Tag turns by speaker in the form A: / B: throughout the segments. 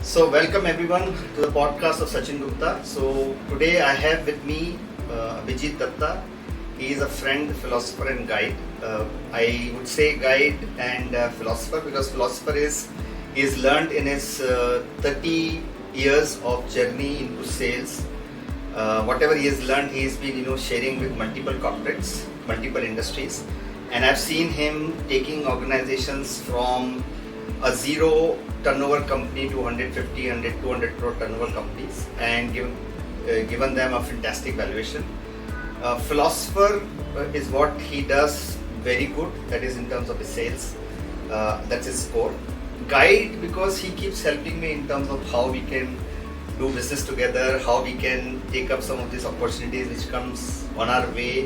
A: So, welcome everyone to the podcast of Sachin Gupta. So, today I have with me Vijit Datta. He is a friend, philosopher, and guide. I would say guide and philosopher because philosopher is he has learned in his 30 years of journey into sales. Whatever he has learned, he has been sharing with multiple corporates, multiple industries, and I've seen him taking organizations from a zero turnover company to 150, 100, 200 crore turnover companies and given them a fantastic valuation. Philosopher is what he does very good, that is in terms of his sales, that's his core. Guide because he keeps helping me in terms of how we can do business together, how we can take up some of these opportunities which comes on our way,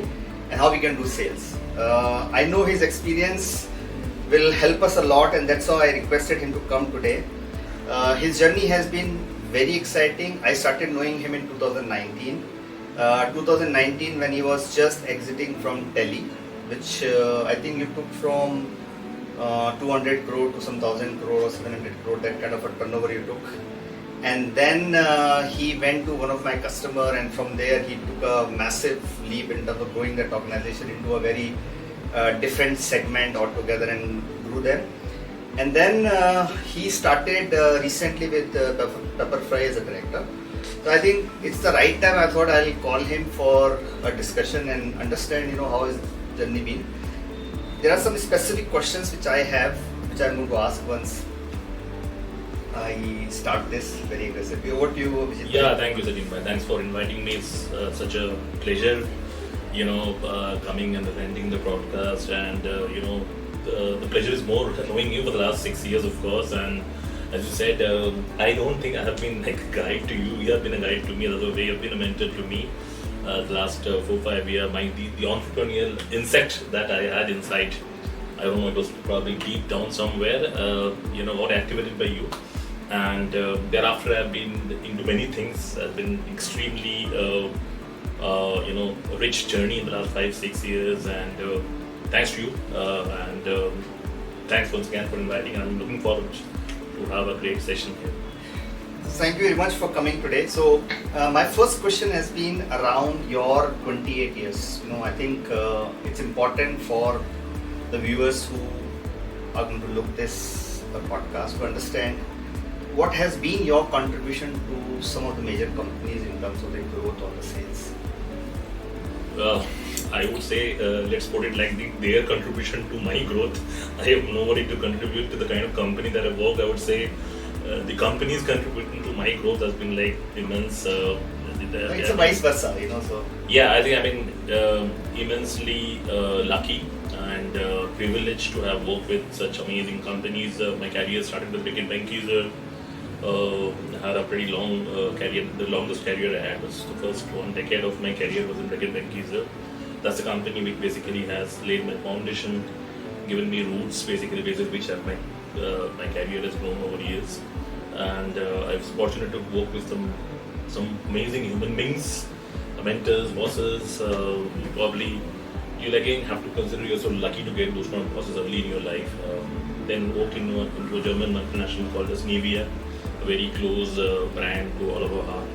A: and how we can do sales. I know his experience will help us a lot, and that's how I requested him to come today. His journey has been very exciting. I started knowing him in 2019. 2019 when he was just exiting from Delhi, which I think you took from 200 crore to some 1000 crore or 700 crore, that kind of a turnover you took. And then he went to one of my customer, and from there he took a massive leap in terms of growing that organization into a very different segment altogether and grew them. And then he started recently with Pepperfry as a director. So I think it's the right time. I thought I'll call him for a discussion and understand how his journey been. There are some specific questions which I have, which I'm going to ask once I start this very aggressively. Over to you, Vijit.
B: Yeah, thank you, Sachin. Thanks for inviting me. It's such a pleasure, coming and attending the broadcast. And, the pleasure is more knowing you for the last 6 years, of course. And as you said, I don't think I have been like a guide to you. You have been a guide to me. The other way, you have been a mentor to me. The last 4-5 years, the entrepreneurial insect that I had inside, I don't know, it was probably deep down somewhere, got activated by you. And thereafter I've been into many things. I've been extremely rich journey in the last 5-6 years, and thanks to you, and thanks once again for inviting. I'm looking forward to have a great session here.
A: Thank you very much for coming today. So my first question has been around your 28 years. I think it's important for the viewers who are going to look this podcast to understand what has been your contribution to some of the major companies in terms of the growth or the sales.
B: I would say, let's put it like their contribution to my growth. I have nobody to contribute to the kind of company that I work. I would say the company's contribution to my growth has been like immense.
A: It's a vice versa, So
B: yeah, I think I've been immensely lucky and privileged to have worked with such amazing companies. My career started with Reckitt Benckiser. Had a pretty long career. The longest career I had was the first 1 decade of my career was in Reckitt Benckiser. That's the company which basically has laid my foundation, given me roots, basically basis which have my career has grown over years. And I was fortunate to work with some amazing human beings, mentors, bosses. You'll again have to consider yourself lucky to get those kind of bosses early in your life. Then worked into a German multinational called as Nivea, a very close brand to all of our heart.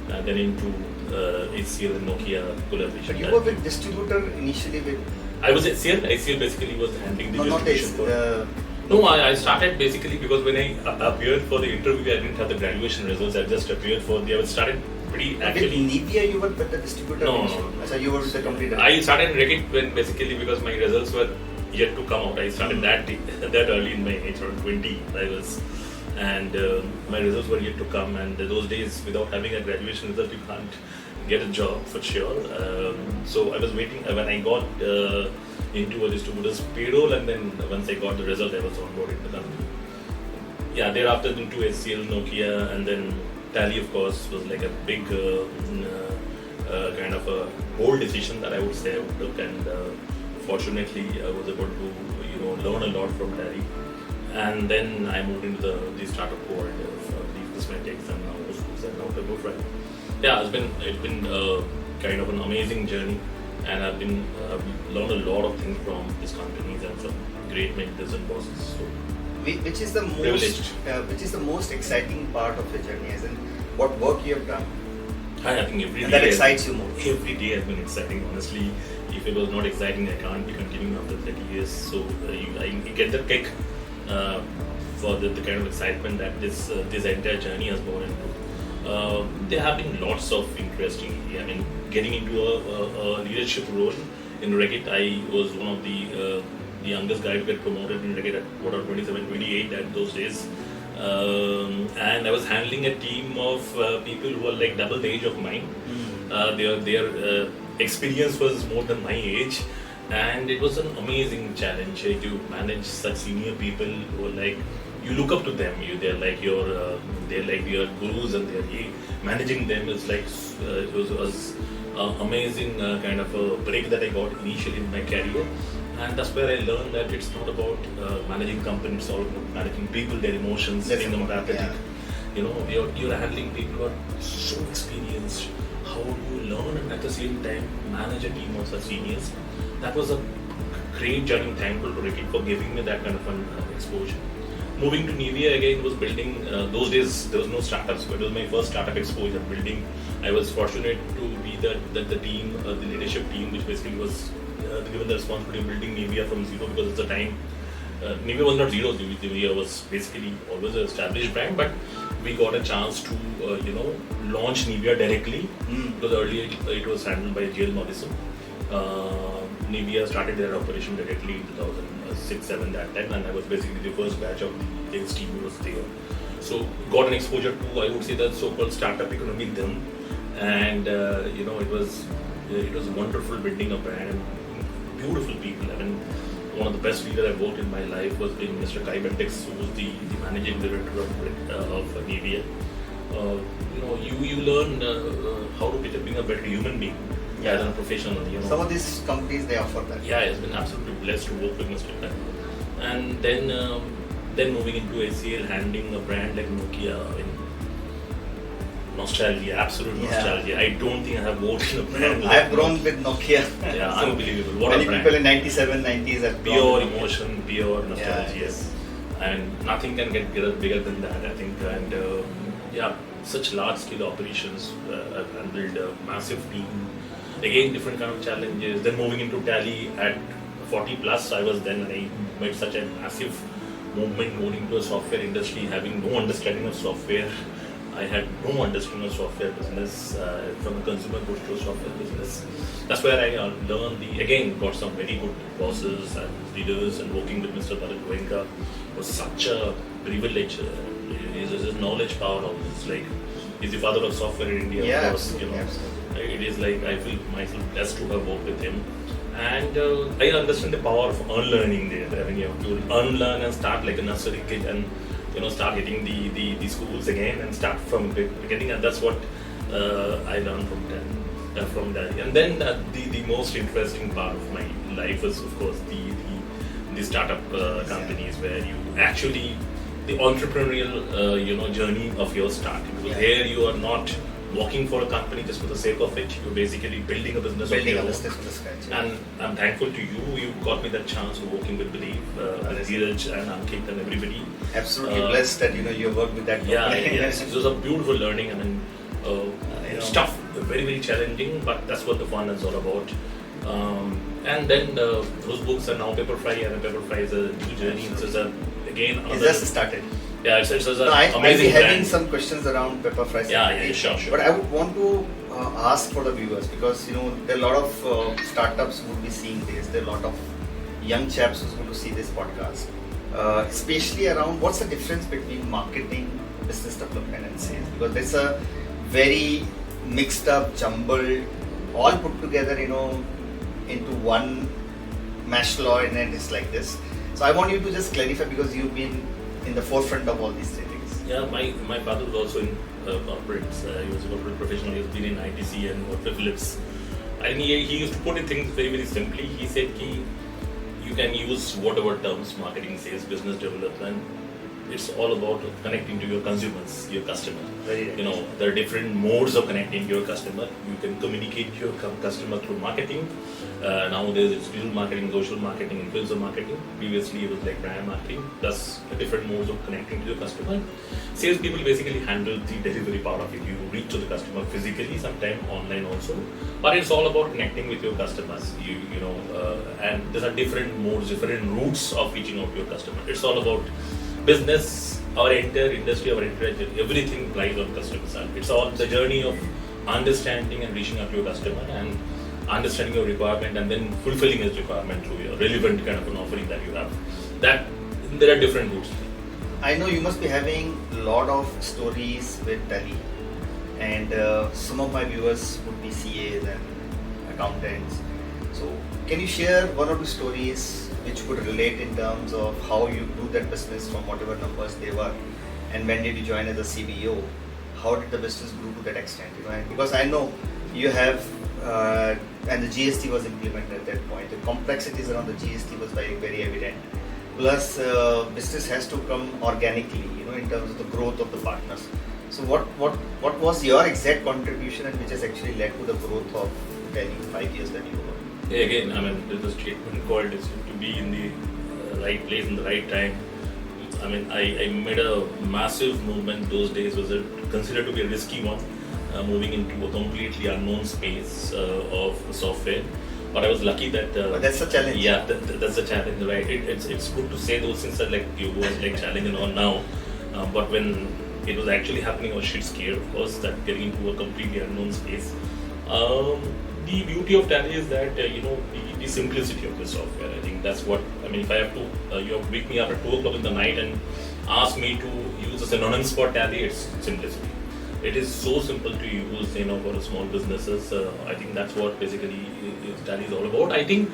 B: And then into HCL and Nokia collaboration.
A: But you were with distributor initially with...
B: I was HCL. HCL basically was handling the distribution.
A: No,
B: I started basically because when I appeared for the interview, I didn't have the graduation results. I just appeared for I started pretty actually.
A: With Nivea, you were with the distributor?
B: No.
A: So you were with the company?
B: I started Reckitt when basically because my results were yet to come out. I started that early in my age, around 20 I was. And my results were yet to come, and those days without having a graduation result you can't get a job for sure. So I was waiting when I got into a distributor's payroll, and then once I got the result I was onboarded in the company. Yeah, thereafter into HCL, Nokia, and then Tally of course was like a big kind of a bold decision that I would say I took, and fortunately I was able to learn a lot from Tally. And then I moved into the startup world of Leaf Cosmetics and now Pepperfry. Yeah, it's been kind of an amazing journey, and I've learned a lot of things from these companies and some great mentors and bosses. So
A: which is the
B: Privileged.
A: which is the most exciting part of your journey, as in what work you have done,
B: I think every
A: and
B: day
A: that excites you more.
B: Every day has been exciting. Honestly, if it was not exciting, I can't be continuing after 30 years. So I get the kick for the kind of excitement that this entire journey has gone into. There have been lots of interesting. I mean, getting into a leadership role in Reckitt, I was one of the youngest guy to get promoted in Reckitt at 27, 28 at those days. And I was handling a team of people who were like double the age of mine. Their experience was more than my age, and it was an amazing challenge to manage such senior people who were like, you look up to them. They're like your gurus, and managing them is like it was amazing kind of a break that I got initially in my career. And that's where I learned that it's not about managing companies, it's all about managing people, their emotions, being empathetic.
A: Yeah.
B: You know, you're handling people who are so experienced. How do you learn and at the same time manage a team of such seniors? That was a great journey. Thankful to Reckitt for giving me that kind of an exposure. Moving to Nivea again was building. Those days there was no startups, but it was my first startup exposure. Building, I was fortunate to be the team, the leadership team, which basically was given the responsibility of building Nivea from zero, because at the time Nivea was not zero. Nivea was basically always an established brand, but we got a chance to launch Nivea directly, because earlier it was handled by GL Morrison. Nivea started their operation directly in 2006-07 that time, and I was basically the first batch of the sales team who was there. So got an exposure to, I would say, the so-called startup economy then, and it was wonderful building a brand and beautiful people. I mean, one of the best leaders I've worked in my life was being Mr. Kai Bendix, who was the managing director of Nivea. You learn how to become a better human being. As a professional,
A: Some of these companies, they offer that.
B: Yeah, it's been absolutely blessed to work with Mr. Kai. And then moving into ACL, handling a brand like Nokia. I mean, nostalgia, absolute nostalgia. I don't think I have worked in a brand like
A: I've grown with Nokia.
B: Yeah,
A: So
B: unbelievable. What
A: many
B: a brand.
A: people in 97, 90s have
B: Pure
A: grown with Nokia.
B: emotion, pure nostalgia.
A: Yes.
B: And nothing can get bigger than that, I think. And such large scale operations. I've handled a massive team. Again, different kind of challenges. Then moving into Tally at 40 plus, I was then, and I made such a massive movement moving into a software industry, having no understanding of software. I had no understanding of software business, from a consumer goods to a software business. That's where I learned got some very good bosses and leaders, and working with Mr. Bharat Goenka was such a privilege. His knowledge power of this, like, he's the father of software in India,
A: Yeah,
B: of course,
A: absolutely, absolutely.
B: It is like, I feel myself blessed to have worked with him. And I understand the power of unlearning there. I mean, you have to unlearn and start like a nursery kid, and start hitting the schools again and start from the beginning. And that's what I learned from that. And then the most interesting part of my life is, of course, the startup companies, where you actually, the entrepreneurial journey of your start. Because here you are not working for a company just for the sake of it. You're basically building a business of your own.
A: From the scratch. Yeah.
B: And I'm thankful to you. You got me that chance of working with Believe, with Dheeraj and Ankit and everybody.
A: Absolutely blessed that you work with that
B: Yeah,
A: company.
B: yes. It was a beautiful learning. I mean, it's tough, very, very challenging, but that's what the fun is all about. And then those books are now Pepperfry, and Pepperfry is a new journey. It's just
A: It's just started.
B: Yeah, it's an
A: I'll
B: amazing
A: be having
B: brand.
A: some questions around Pepperfry.
B: Yeah, sure.
A: But I would want to ask for the viewers, because there are a lot of startups who will be seeing this. There are a lot of young chaps who's going to see this podcast, especially around what's the difference between marketing, business development, and sales. Because there's a very mixed up, jumbled, all put together, into one mashed law, and then it's like this. So I want you to just clarify, because you've been in the forefront of all these three things.
B: Yeah, my father was also in corporates. He was a corporate professional. He has been in ITC and worked with Philips. And he used to put it things very, very simply. He said you can use whatever terms, marketing, sales, business development, it's all about connecting to your consumers, your customer.
A: Very right.
B: You know, there are different modes of connecting to your customer. You can communicate to your customer through marketing. Nowadays it's digital marketing, social marketing, influencer marketing. Previously it was like brand marketing, plus different modes of connecting to your customer. Sales people basically handle the delivery part of it. You reach to the customer physically, sometimes online also, but it's all about connecting with your customers. And there are different modes, different routes of reaching out to your customer. It's all about business, our entire industry, our entire everything lies on customer side. It's all the journey of understanding and reaching out to your customer and understanding your requirement and then fulfilling his requirement through your relevant kind of an offering that you have. That there are different routes.
A: I know you must be having a lot of stories with Tally, and some of my viewers would be CAs and accountants. So can you share one or two stories which could relate in terms of how you grew that business from whatever numbers they were, and when did you join as a CBO? How did the business grow to that extent? And because I know you have, and the GST was implemented at that point. The complexities around the GST was very, very evident. Plus, business has to come organically, in terms of the growth of the partners. So, what was your exact contribution, and which has actually led to the growth of Tally 5 years that you were?
B: Yeah, again, there's a statement called is to be in the right place in the right time. I made a massive movement those days. Was considered to be a risky one, moving into a completely unknown space of software. But I was lucky that.
A: But that's a challenge.
B: Yeah, that's a challenge, right? It's good to say those things that you was challenging on now, but when it was actually happening, I was shit scared, of course, that getting into a completely unknown space. The beauty of Tally is that the simplicity of the software. I think that's what if I have to you have to wake me up at 2 o'clock in the night and ask me to use a synonym for Tally, it's simplicity. It is so simple to use, for a small businesses. I think that's what basically Tally is all about. I think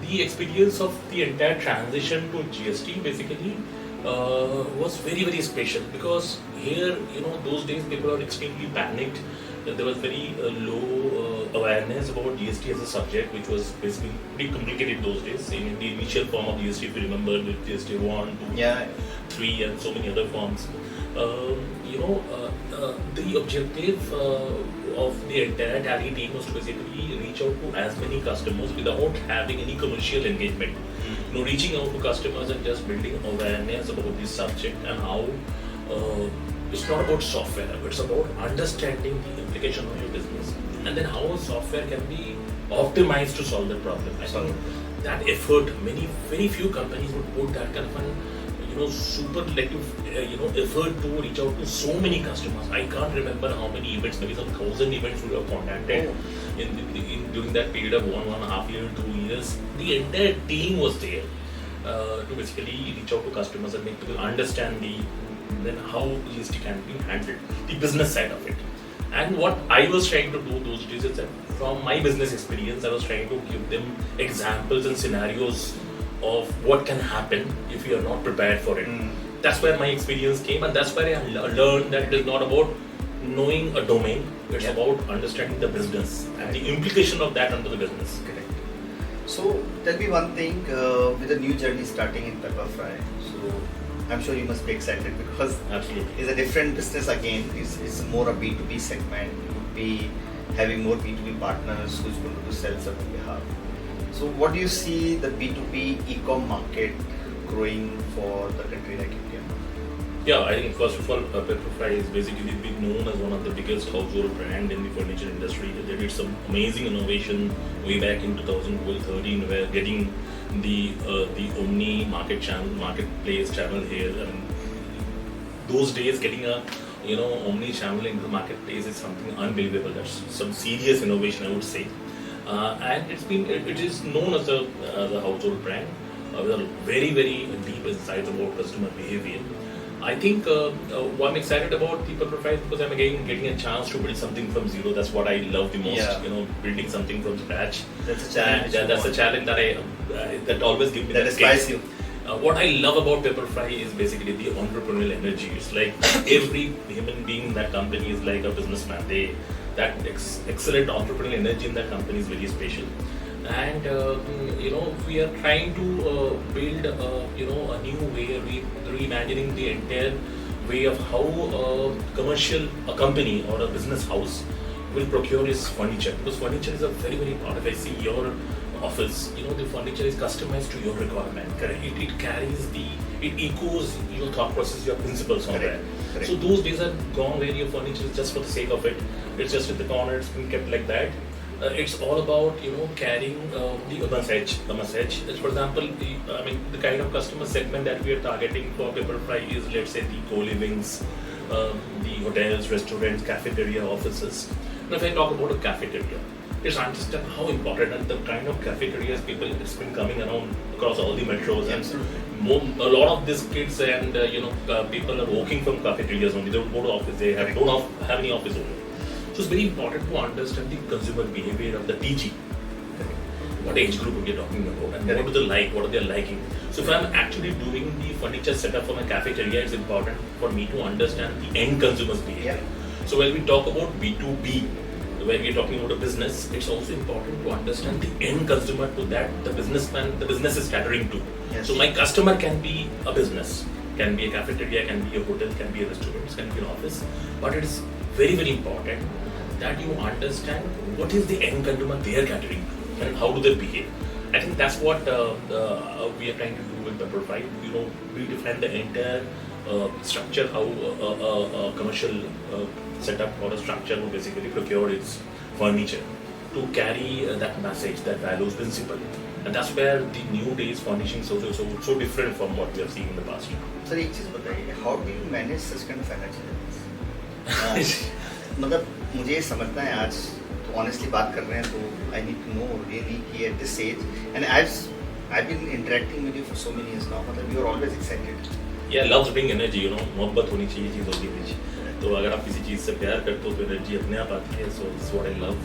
B: the experience of the entire transition to GST basically was very, very special, because here, those days people are extremely panicked. There was very low awareness about GST as a subject, which was basically pretty complicated those days. In the initial form of GST, if you remember, with GST 1, 2, 3 and so many other forms. The objective of the entire Tally team was to basically reach out to as many customers without having any commercial engagement. Reaching out to customers and just building awareness about this subject and how it's not about software, it's about understanding the implication of your business and then how software can be optimized to solve the problem. I think that effort, very few companies would put that kind of an superlative effort to reach out to so many customers. I can't remember how many events, maybe some 1,000 events we have contacted during that period of 1.5 years, 2 years. The entire team was there to basically reach out to customers and make people understand then how GST can be handled, the business side of it. And what I was trying to do those days is that from my business experience, I was trying to give them examples and scenarios of what can happen if you are not prepared for it. That's where my experience came, and that's where I learned that it is not about knowing a domain, it's about understanding the business and the implication of that onto the business.
A: Correct. So tell me one thing, with a new journey starting in Pepperfry, so I'm sure you must be excited, because
B: Absolutely.
A: It's a different business again. It's more a B2B segment. You would be having more B2B partners who's going to sell on your behalf. So what do you see the B2B e-com market growing for the country like India?
B: Yeah, I think first of all, Pepperfry is basically been known as one of the biggest household brand in the furniture industry. They did some amazing innovation way back in 2012-13, where getting the Omni marketplace channel here. Those days getting a Omni channel into the marketplace is something unbelievable. That's some serious innovation, I would say. And it is known as a household brand with a very, very deep insights about customer behavior. I think I'm excited about the Pepperfry because I'm again getting a chance to build something from zero. That's what I love the most. Building something from scratch.
A: That's a challenge.
B: That's a challenge that always gives me that
A: excites you.
B: What I love about Pepperfry is basically the entrepreneurial energy. It's like every human being in that company is like a businessman. That excellent entrepreneurial energy in that company is very special. and we are trying to build a new way, reimagining the entire way of how a company or a business house will procure its furniture, because furniture is a very very part. If I see your office, the furniture is customized to your requirement. Correct. It carries it echoes your thought process, your principles on
A: Correct.
B: that.
A: Correct.
B: So those days are gone where your furniture is just for the sake of it. It's just in the corner, it's been kept like that. It's all about carrying the message. For example, the kind of customer segment that we are targeting for Pepperfry is, let's say, the co-livings, the hotels, restaurants, cafeteria, offices. Now, if I talk about a cafeteria, it's understand how important and the kind of cafeterias people it's been coming around across all the metros. And a lot of these kids and people are working from cafeterias only. They don't go to office. They don't have any office only. So it's very important to understand the consumer behavior of the TG. What age group are we talking about, and what do they like, what are they liking. So if I'm actually doing the furniture setup for my cafeteria, it's important for me to understand the end consumer's behavior. So when we talk about B2B, when we're talking about a business, it's also important to understand the end consumer to that the business is catering to.
A: Yes.
B: So my customer can be a business, can be a cafeteria, can be a hotel, can be a restaurant, can be an office, but it is very very important that you understand what is the end consumer they are catering to and how do they behave. I think that's what we are trying to do with Pepperfry. We define the entire structure, how a commercial setup or a structure would basically procure its furniture to carry that message, that values principle. And that's where the new days furnishing is so different from what we have seen in the past.
A: Sir एक चीज़ बताइए, how do you manage such kind of financial levels? मतलब मुझे समझना है आज, तो honestly बात कर रहे हैं, तो I need to know really कि at this age, and I've been interacting with you for so many years now, मतलब you are always excited.
B: Yeah, loves bring energy, मोहब्बत होनी चाहिए चीज़ों के बीच. तो अगर आप किसी चीज़ से प्यार करते हो तो एनर्जी अपने आप आती है. So that's what I love.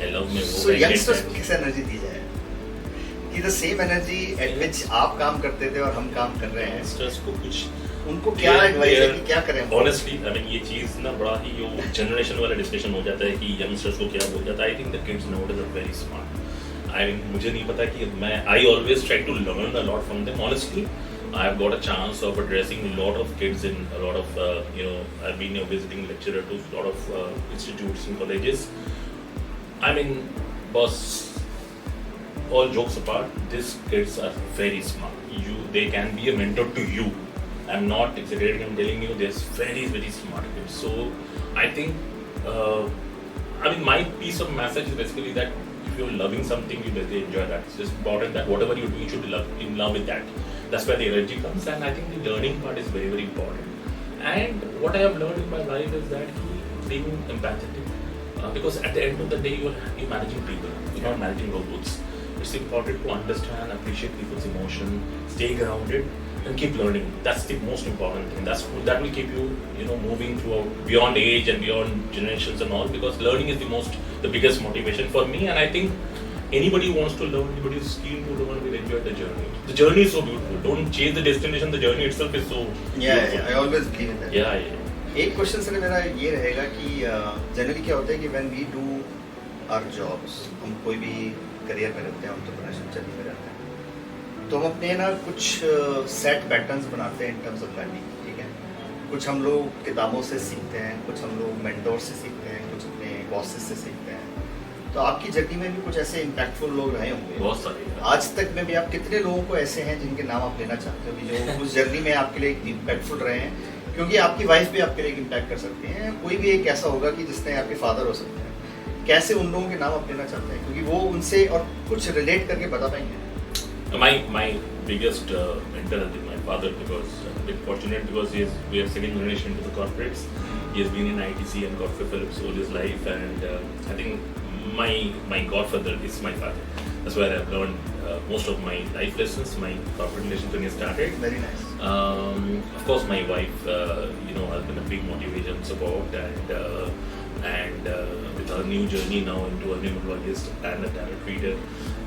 B: I love my work.
A: So youngsters को कैसे एनर्जी दी जाए कि the same energy at which आप काम करते थे और हम काम कर रहे हैं,
B: Youngsters को कुछ
A: उनको क्या एडवाइस है कि क्या करें?
B: Honestly, ये चीज़ ना बड़ा ही यो जनरेशन वाला डिस्कशन हो जाता है कि यंगस्टर्स को क्या बोल जाता है. I think the kids nowadays are very smart. मुझे नहीं पता कि I always try to learn a lot from them. Honestly, I've got a chance of addressing a lot of kids in a lot of I've been a visiting lecturer to a lot of institutes and colleges. Boss, all jokes apart, these kids are very smart. They can be a mentor to you. I'm not exaggerating, I'm telling you, they're very, very smart kids. So I think, my piece of message is basically that if you're loving something, you basically enjoy that. It's just important that whatever you do, you should be in love with that. That's where the energy comes, and I think the learning part is very, very important. And what I have learned in my life is that being empathetic, because at the end of the day, you're managing people, you're not managing robots. It's important to understand, appreciate people's emotion, stay grounded, and keep learning. That's the most important thing. That will keep you, moving throughout beyond age and beyond generations and all. Because learning is the biggest motivation for me. And I think anybody who wants to learn, anybody who's keen to learn, will enjoy the journey. The journey is so beautiful. Don't chase the destination. The journey itself is so beautiful.
A: Yeah, I always believe in that.
B: Yeah.
A: एक question sir मेरा ये रहेगा कि generally क्या होता है कि when we do our jobs, हम कोई भी करियर में रहते हैं, एंटरप्रेन्योरशिप जर्नी में रहते हैं, तो हम अपने ना कुछ सेट पैटर्न्स बनाते हैं इन टर्म्स ऑफ लर्निंग. ठीक है, कुछ हम लोग किताबों से सीखते हैं, कुछ हम लोग मेंटोर से सीखते हैं, कुछ अपने बॉसेस से सीखते हैं. तो आपकी जर्नी में भी कुछ ऐसे इम्पैक्टफुल लोग रहे होंगे
B: बहुत सारे.
A: आज तक में भी आप कितने लोगों को ऐसे हैं जिनके नाम आप लेना चाहते हो कि जो उस जर्नी में आपके लिए इम्पैक्टफुल रहे हैं? क्योंकि आपकी वाइफ भी आपके लिए इम्पैक्ट कर सकती हैं, कोई भी एक ऐसा होगा कि जिसने आपके फादर हो सकते हैं. कैसे उन लोगों के नाम आप लेना चाहते हैं, क्योंकि वो उनसे और कुछ रिलेट करके बता पाएंगे?
B: My biggest mentor has been my father, because I'm bit fortunate because we are second generation into the corporates. He has been in ITC and Godfrey Phillips all his life, and I think my godfather is my father. That's where I've learned most of my life lessons, my corporate relations when I started.
A: Very nice.
B: Of course, my wife, has been a big motivation, support, and with her new journey now into a neurologist and a tarot reader,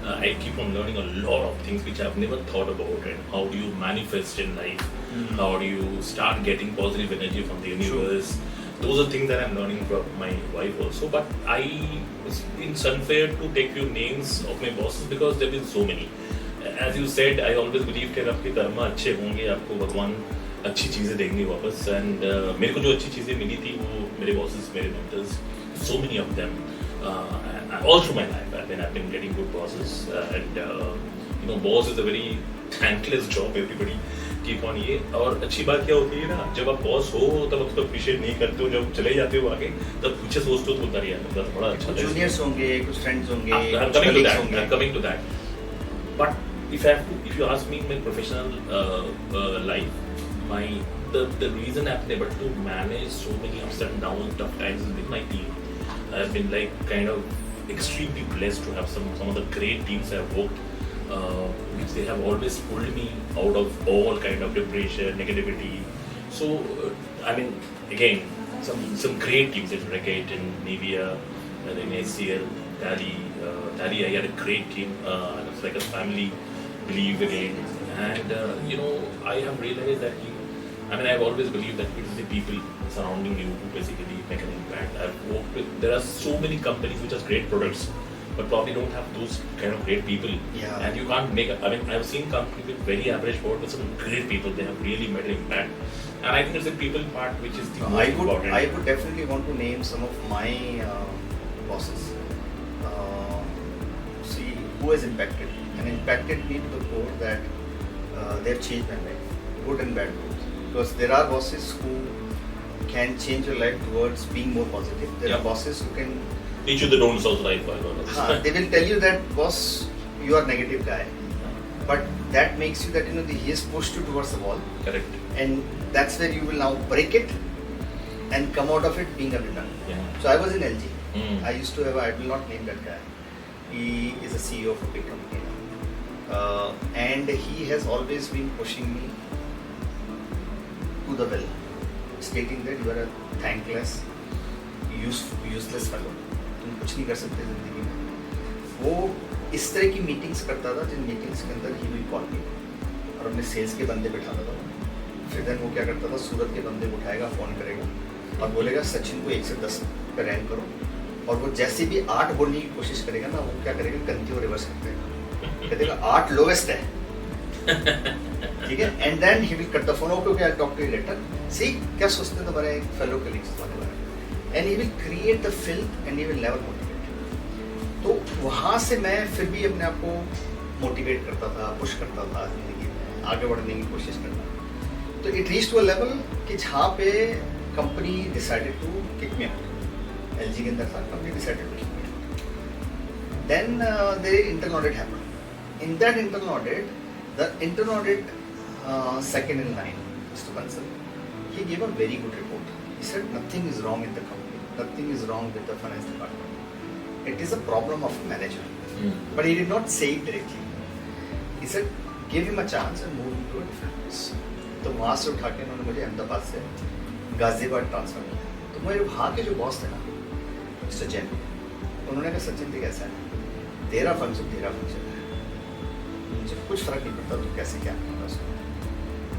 B: I keep on learning a lot of things which I've never thought about. And how do you manifest in life? How do you start getting positive energy from the universe? those are things that I'm learning from my wife also. But it's unfair to take few names of my bosses because there have been so many. As you said, I always believe कि अगर आपके कर्म अच्छे होंगे आपको भगवान अच्छी चीज़ें देंगे वापस. And मेरे को जो अच्छी चीज़ें मिली थी वो मेरे bosses, मेरे mentors, so many of them. All through my life, I've been getting good bosses, and boss is a very thankless job. Everybody keep on ये. और अच्छी बात क्या होती है ना, जब आप बॉस हो तब उसको appreciate नहीं करते हो, जब चले जाते हो आगे तब पीछे सोचते हो तो बोलता यार मतलब बड़ा अच्छा.
A: जूनियर्स होंगे, कुछ फ्रेंड्स होंगे,
B: I'm coming to that. But if you ask me in my professional life, the reason I've been able to manage so many ups and downs, tough times is with my team. I've been like kind of extremely blessed to have some of the great teams I've worked, which they have always pulled me out of all kind of depression, negativity. So I mean, again, some great teams in Reckitt, in Nivea, in HCL, Tally. Tally, I had a great team. It's like a family. Believe again, and I have realized that I've always believed that it is the people surrounding you who basically make an impact. I've worked with, there are so many companies which have great products, but probably don't have those kind of great people.
A: Yeah.
B: And you can't make, I've seen companies with very average board with some great people, they have really made an impact. And I think it's the people part which is the most important.
A: I would definitely want to name some of my bosses. See who has impacted me to the core that they have changed my life, good and bad both. Because there are bosses who can change your life towards being more positive. There are bosses who can
B: teach you the don'ts of life.
A: They will tell you that boss, you are negative guy, but that makes you that he has pushed you towards the wall.
B: Correct.
A: And that's where you will now break it and come out of it being a winner.
B: Yeah.
A: So I was in LG. I used to have, I will not name that guy. He is a CEO of a big company now. And he has always been pushing me to the well, stating that you are a thankless, useless fellow. तुम कुछ नहीं कर सकते जिंदगी में. वो इस तरह की मीटिंग्स करता था जिन मीटिंग्स के अंदर ही will call me और अपने सेल्स के बंदे बिठाता था. फिर देन वो क्या करता था, सूरत के बंदे को उठाएगा, फ़ोन करेगा और बोलेगा सचिन को 1 से 10 पे रैंक करो. और वो जैसे भी 8 बोलने की कोशिश करेगा ना, वो क्या करेगा, गलती को रिवर्स कर देगा, कह देगा 8 लोवेस्ट है. ठीक है. And then he will cut the phone. Okay I talk to you later. See क्या सोचते हैं तुम्हारे फेलो कलीग्स तुम्हारे बारे में. And he will create the film and he will never motivate. तो वहाँ से मैं फिर भी अपने आप को मोटिवेट करता था, पुश करता था, जिंदगी में आगे बढ़ने की कोशिश करता. तो it reach to a level कि जहाँ पे company decided to kick me out. LG के अंदर था, company decided to kick me out. Then there internal audit happened. In that internal audit, the internal audit second in line, Mr. Bansal, he gave a very good report. He said nothing is wrong in the company, nothing is wrong with the finance department. It is a problem of manager. But he did not say it directly. He said, give him a chance and move him to a different place. तो वहाँ से उठा के उन्होंने मुझे अहमदाबाद से Ghaziabad transfer किया. तो मेरे वहाँ के जो बॉस थे ना, मिस्टर जैन, उन्होंने कहा सचिन जी कैसा है, तेरा फंक्शन है, मुझे कुछ फर्क नहीं पड़ता तू कैसे क्या करता उसको.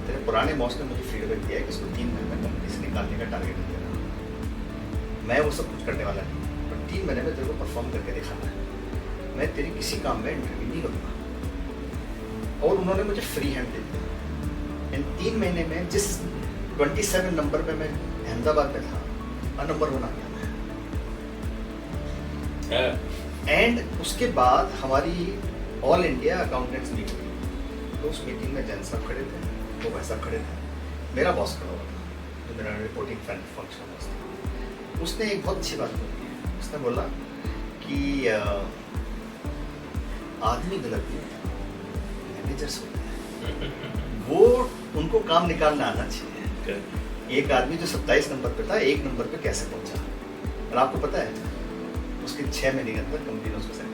A: तेरे पुराने बॉस ने मुझे फीडबैक दिया है कि इसको 3 महीने में कंपनी से निकालने का टारगेट दिया है. मैं वो सब कुछ करने वाला नहीं, पर 3 महीने में तेरे को परफॉर्म करके दिखाना है. मैं तेरी किसी काम में इंटरव्यू नहीं करूँगा. और उन्होंने मुझे फ्री हैंड दे दिया. इन 3 महीने में जिस 27 नंबर पे मैं अहमदाबाद में था, नंबर 1 आ गया. एंड उसके बाद हमारी ऑल इंडिया अकाउंटेंट्स मीटिंग हुई. तो उस मीटिंग में जैन साहब खड़े थे, वो भाई साहब खड़े थे, मेरा बॉस खड़ा हुआ था जो मेरा रिपोर्टिंग फंक्शन था. उसने एक बहुत अच्छी बात बोली. उसने बोला कि आदमी गलत नहीं होता, मैनेजर्स होते हैं. वो उनको काम निकालना आना चाहिए. एक आदमी जो 27 नंबर पे था, 1 नंबर पे कैसे पहुंचा. और आपको पता है उसके 6 महीने के अंदर कंपनी ने उसको select.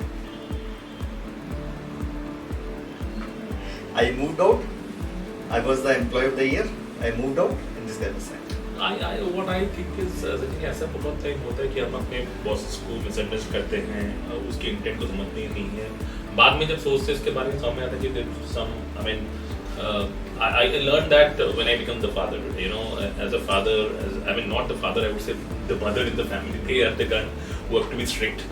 A: I moved out. I was the employee of the year. I moved out and this guy was sacked.
B: What I think is ऐसा बहुत टाइम होता है कि हम अपने बॉसेस को मिसअंडरस्टैंड करते हैं, उसके इंटेंट को समझते नहीं है. बाद में जब सोचते हैं इसके बारे में समझ में आता है कि I learned that when I become the father. You know, as a father, not the father, I would say the mother in the family. They are the one who have to be strict.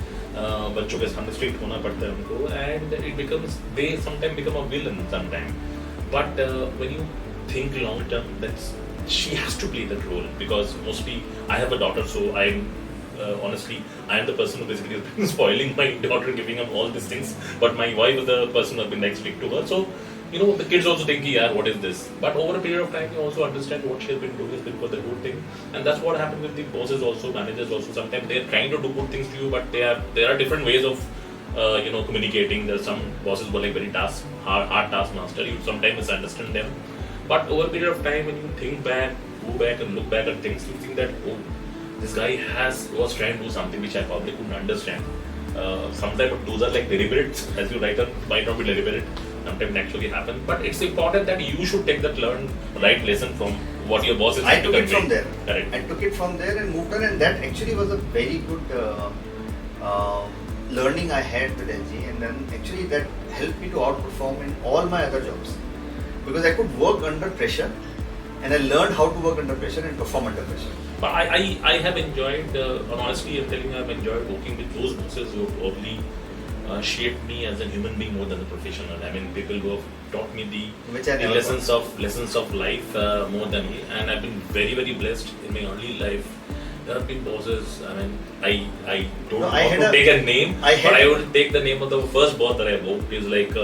B: बच्चों के सामने strict होना पड़ता है उनको, and it becomes they sometimes become a villain sometimes. But when you think long term, that's she has to play that role because mostly I have a daughter, so I'm honestly I am the person who basically has been spoiling my daughter, giving up all these things. But my wife is the person who has been like strict to her, so. You know, the kids also think, yeah, what is this? But over a period of time, you also understand what she has been doing has been for the good thing. And that's what happened with the bosses also, managers also. Sometimes they are trying to do good things to you, but there are different ways of, communicating. There are some bosses who are like very hard taskmaster. You sometimes misunderstand them. But over a period of time, when you think back, go back and look back at things, you think that, oh, this guy was trying to do something which I probably couldn't understand. Sometimes those are like deliberate, as you write, might not be deliberate. Sometimes actually happen, but it's important that you should take that right lesson from what your boss is.
A: I took it from there.
B: Correct.
A: I took it from there and moved on, and that actually was a very good learning I had with LG, and then actually that helped me to outperform in all my other jobs because I could work under pressure, and I learned how to work under pressure and perform under pressure.
B: But I have enjoyed, honestly, I'm telling you, I've enjoyed working with those bosses who probably shaped me as a human being more than a professional. I mean, people who have taught me the lessons of life more than me, and I've been very, very blessed in my early life. There have been bosses. I mean, I don't want to take a name, but I would take the name of the first boss that I worked. Is like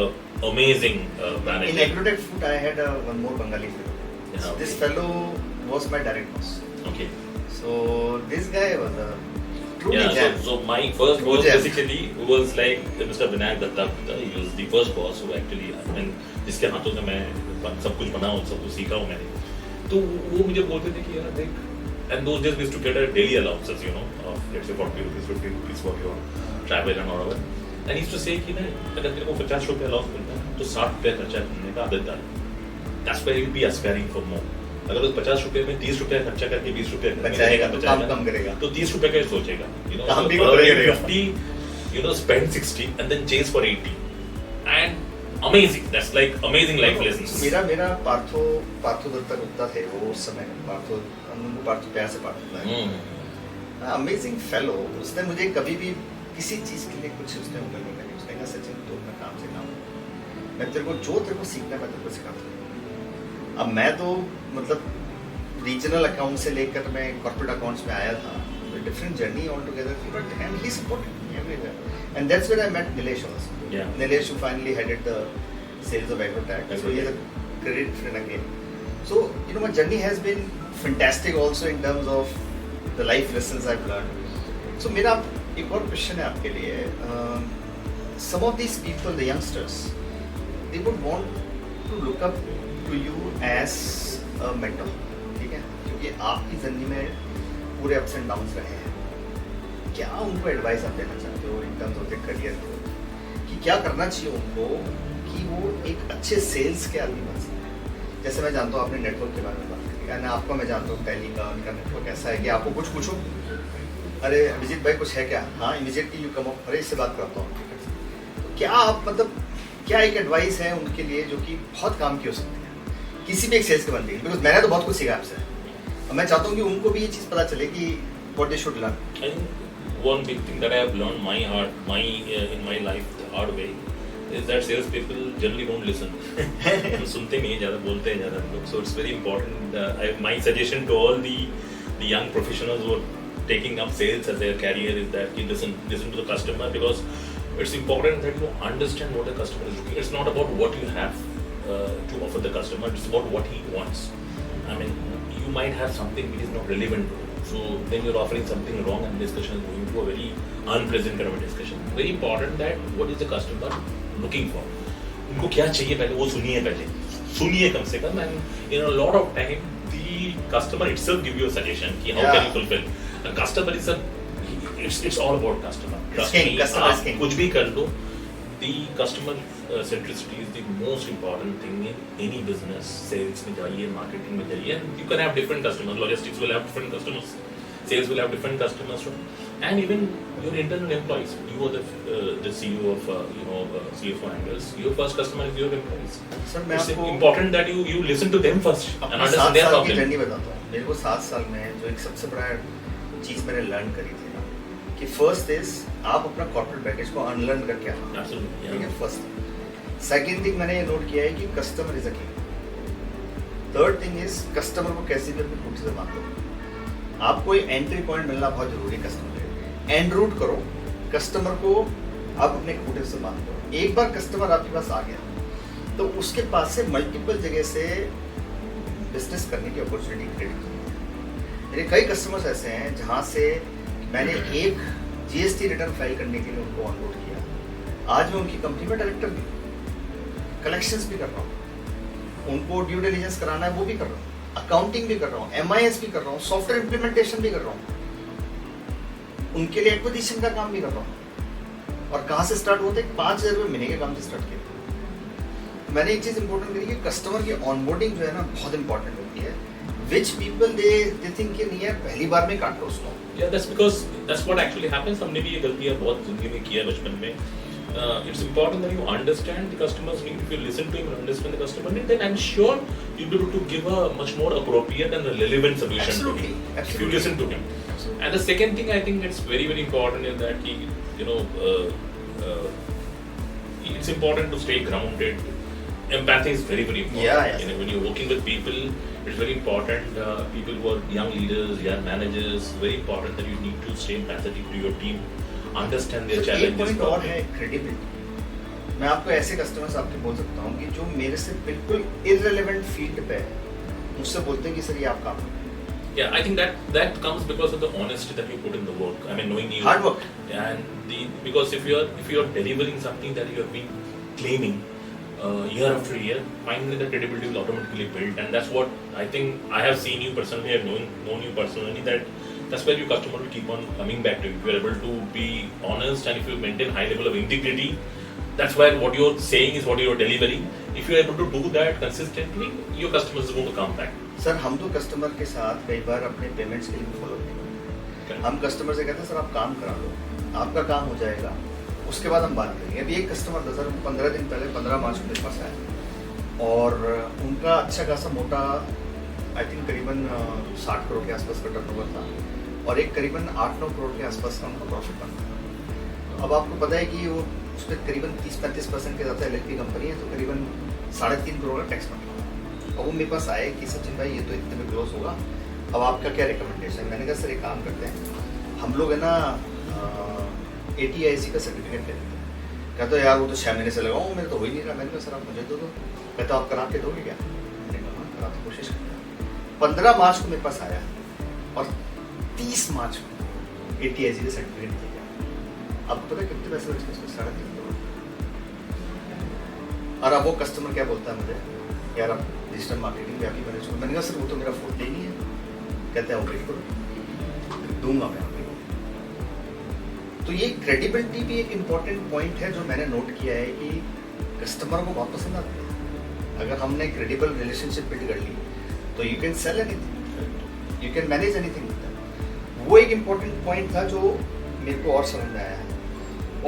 B: amazing manager.
A: In Agrotech Food, I had one more Bengali fellow.
B: Yeah, okay.
A: This fellow was my direct boss.
B: Okay.
A: So this guy was a
B: so my first boss basically was like Mr. Vinayak Datta. He was the first boss who actually, I mean, जिसके हाथों से मैं सब कुछ बना हूँ, सब कुछ सीखा हूँ मैंने. तो वो मुझे बोलते थे कि यार देख, and those days we used to get a daily allowances, you know, of let's say 40 rupees, 50 rupees for your travel and all of it. And he used to say कि ना अगर तेरे को 50 रुपए allowance मिलता है तो 60 रुपए खर्चा करने का आदत डाल. That's why you'll be aspiring for more. अगर उस 50 रुपए में 30 रुपए खर्चा करके 20 रुपए
A: बचाएगा तो काम कम करेगा
B: तो 30 रुपए का सोचेगा, you know,
A: काम भी
B: करेगा 50, you know, spend 60 and then chase for 80 and amazing, that's like amazing life lessons.
A: मेरा पार्थो दत्ता गुप्ता थे वो उस समय पार्थो प्यार से पार्थो था अमेजिंग फेलो. उसने मुझे कभी भी किसी चीज के लिए कुछ उसने उम्र नहीं करी. उसने कहा सचिन तो मैं काम से काम मैं तेरे को सीखना है मैं तेरे को सिखाता हूँ. अब मैं तो मतलब रीजनल अकाउंट से लेकर मैं कॉर्पोरेट अकाउंट्स में आया था. Different journey all together, but and he supported me everywhere and that's where I met Nilesh also. Nilesh who finally headed the sales of Agrotech, so he is a great friend again. So you know my journey has been fantastic also in terms of the life lessons I've learned. So मेरा एक और question है आपके लिए. Some of these people, the youngsters, they would want to look up to you as a mentor, ठीक है, क्योंकि आपकी जर्नी में पूरे अप्स एंड डाउन्स रहे हैं. क्या उनको एडवाइस आप देना चाहते हो in terms of the career कि क्या करना चाहिए उनको कि वो एक अच्छे सेल्स के आदमी बन सके? जैसे मैं जानता हूँ आपने नेटवर्क के बारे में बात की, यानी आपका मैं जानता हूँ टैली का उनका नेटवर्क ऐसा है कि आपको कुछ पूछो, अरे अभिजीत भाई कुछ है क्या, हाँ इमीडिएटली यू कम अप, अरे इससे बात करता हूँ. तो क्या आप मतलब क्या एक एडवाइस है उनके लिए जो कि बहुत काम की हो सकती है किसी भी एक सेल्स के बंदे? बिकॉज मैंने तो बहुत कुछ सीखा आपसे और मैं चाहता हूँ कि उनको भी ये चीज़ पता चले कि what they should learn.
B: One big thing that I have learned in my life the hard way is that sales people generally don't listen. सुनते नहीं ज़्यादा, बोलते हैं ज़्यादा लोग. So it's very important. My suggestion to all the young professionals who are taking up sales as their career is that you listen to the customer, because it's important that you understand what the customer is looking. It's not about what you have to offer the customer. It's about what he wants. I mean, you might have something which is not relevant to him. So then you're offering something wrong and discussion is going to a very unpleasant kind of a discussion. Very important that what is the customer looking for. उनको क्या चाहिए पहले वो सुनिए कम से कम. And in a lot of time the customer itself give you a suggestion कि how can you fulfill. And customer is it's all about customer.
A: Customer is king.
B: कुछ भी कर लो, the customer centricity is the most important thing in any business. Sales में जाइए, marketing में जाइए, and you can have different customers. Logistics will have different customers. Sales will have different customers from, and even your internal employees. You are the CEO of CFO Angles. Your first customer is your employees.
A: Sir मैं
B: It's
A: आपको
B: important that you listen to them first and
A: अपनी
B: understand
A: 7
B: their
A: साल की
B: problem.
A: Journey बताता हूँ. मेरे को 7 साल में जो एक सबसे बड़ा चीज़ मैंने लर्न करी थी ना, कि फर्स्ट इज आप अपना कॉर्पोरेट पैकेज को अनलर्न करके आना.
B: Absolutely.
A: ठीक
B: Yeah.
A: है, फर्स्ट. सेकंड थिंग मैंने ये नोट किया है कि customer is a king. Third thing is customer को कैसे भी अपनी खूंटी से बांध दो. आपको एक एंट्री पॉइंट मिलना बहुत जरूरी है कस्टमर के. एंड रूट करो, कस्टमर को आप अपने खूंटे से बांध दो. एक बार कस्टमर आपके पास आ गया तो उसके पास से मल्टीपल जगह से बिजनेस करने की अपॉर्चुनिटी क्रिएट की है. मेरे कई कस्टमर्स ऐसे हैं जहाँ से मैंने एक जीएसटी रिटर्न फाइल करने के लिए उनको ऑनबोर्ड किया. आज मैं उनकी कंपनी में डायरेक्टर भी, कलेक्शंस भी कर रहा हूँ, उनको ड्यू डिलिजेंस कराना है वो भी कर रहा हूँ, अकाउंटिंग भी कर रहा हूँ, एमआईएस भी कर रहा हूँ, सॉफ्टवेयर इंप्लीमेंटेशन भी कर रहा हूँ, उनके लिए एक्विजिशन का काम भी कर रहा हूँ. और कहाँ से स्टार्ट होते हैं? 5,000 रुपये महीने के काम से स्टार्ट किया. मैंने एक चीज़ इंपॉर्टेंट करी कि कस्टमर की ऑनबोर्डिंग जो है ना बहुत इंपॉर्टेंट होती है. विच पीपल दे थिंक कि नहीं है पहली बार में काट लो उसको.
B: Yeah, that's because that's what actually happens. हमने भी ये गलतियाँ बहुत जिंदगी में किया बचपन में. It's important that you understand the customer's need. If you listen to him and understand the customer need, then I'm sure you'll be able to give a much more appropriate and relevant solution
A: Absolutely.
B: to him. If
A: Absolutely.
B: you listen to him.
A: Absolutely.
B: And the second thing I think it's very very important is that it's important to stay grounded. Empathy is very very important.
A: Yeah.
B: When you're working with people, it's very important. People who are young leaders, young managers, very important that you need to stay empathetic to your team, understand their
A: एक
B: challenges.
A: Point और
B: properly.
A: है credibility. मैं आपको ऐसे customers आपके बोल सकता हूँ कि जो मेरे से बिल्कुल इररिलेवेंट फील्ड पे है, मुझसे बोलते हैं कि सर ये आप काम करो.
B: Yeah, I think that comes because of the honesty that you put in the work. I mean, knowing you.
A: Hard work.
B: And because if you're delivering something that you have been claiming year after year, finally the credibility will automatically build, and that's what I think I have seen you personally. I've known you personally. That's where your customer will keep on coming back to you. If you're able to be honest and if you maintain high level of integrity, that's why what you're saying is what you're delivering. If you're able to do that consistently, your customers are going to come back.
A: Sir हम तो customer के साथ कई बार अपने payments के लिए भी follow नहीं करते. हम कस्टमर से कहते हैं सर आप काम करा लो, आपका काम हो जाएगा, उसके बाद हम बात करेंगे. अभी एक कस्टमर था सर, 15 दिन पहले 15 मार्च को मेरे पास आया और उनका अच्छा खासा मोटा आई थिंक करीबन 60 करोड़ के आसपास का टर्नओवर था और एक करीबन 8-9 करोड़ के आसपास का उनका प्रॉफिट बनता था. अब आपको पता है कि वो उस पर करीबन 30-35% के ज़्यादा एलएलपी कंपनी है, तो करीबन 3.5 करोड़ का टैक्स बनता था. और वो मेरे पास आए कि सचिन भाई ये तो इतने में क्लोज होगा, अब आपका क्या रिकमेंडेशन. मैंने कहा सर एक काम करते हैं, हम लोग है ना ATIC का सर्टिफिकेट ले लेते हैं. कहते यार वो तो 6 महीने से लगाऊँ, मेरे तो हो ही नहीं रहा. मैंने कहा सर आप मुझे दो. कहता आप करा के दोगे क्या? मैंने कहा हाँ करा के कोशिश करते हैं. 15 मार्च को मेरे पास आया और 30 मार्च को ATIC का सर्टिफिकेट दिया गया. अब पता कितने पैसे बचे उसमें? 3.5 करोड़. और अब वो कस्टमर क्या बोलता है मुझे, यार आप डिजिटल मार्केटिंग भी आप ही मैनेज करो. मैंने कहा सर वो तो मेरा फोर्टे ही नहीं है. कहते हैं ऑपरेट करो, दूंगा मैं आपको. तो ये क्रेडिबिलिटी भी एक इम्पॉर्टेंट पॉइंट है जो मैंने नोट किया है कि कस्टमर को बहुत पसंद आती है. अगर हमने क्रेडिबल रिलेशनशिप बिल्ड कर ली तो you can sell anything, you can manage anything. वो एक इम्पॉर्टेंट पॉइंट था जो मेरे को और समझ में आया है.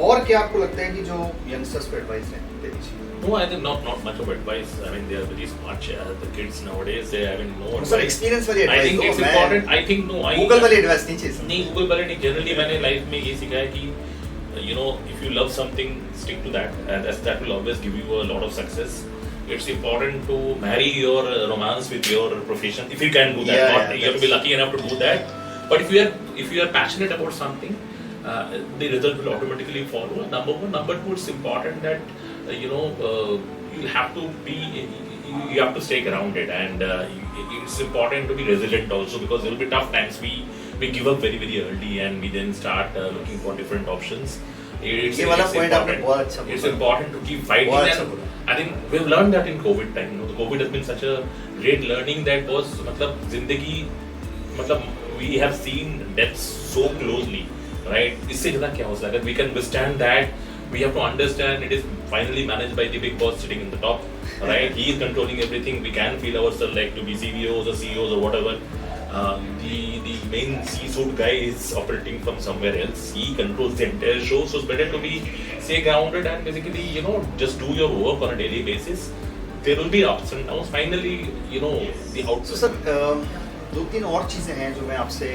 A: और क्या आपको लगता है कि जो यंगस्टर्स को एडवाइस देनी चाहिए?
B: No, I think not much of advice. I mean, they are very smart. The kids nowadays, they have no advice.
A: Sir experience वाली
B: I
A: एडवाइस
B: think
A: दो.
B: it's important. I think no.
A: Google वाली advice नहीं चाहिए.
B: नहीं Google वाले नहीं. Generally, मैंने life में ये सीखा है कि if you love something, stick to that, and that will always give you a lot of success. It's important to marry your romance with your profession if you can do that.
A: Yeah,
B: you have to be lucky enough to do that. But if you are passionate about something, the result will automatically follow. Number one. Number two, it's important that you have to stay grounded, and it's important to be resilient also, because there will be tough times. We give up very very early and we then start looking for different options.
A: ये वाला point आपने बहुत अच्छा बोला.
B: It's important to keep fighting.
A: बहुत अच्छा
B: And
A: बोला.
B: I think we've learned that in COVID time. The COVID has been such a great learning that was मतलब जिंदगी मतलब we have seen death so closely, right? इससे ज़्यादा क्या हो सकता है? We can withstand that. We have to understand it is finally managed by the big boss sitting in the top, right? He is controlling everything. We can feel ourselves like to be CEOs or CEOs or whatever. The main C-suite guy is operating from somewhere else. He controls the entire show, so it's better to be stay grounded and basically just do your work on a daily basis. There will be ups and downs. Finally, the output.
A: So sir दो तीन और चीज़ें हैं जो मैं आपसे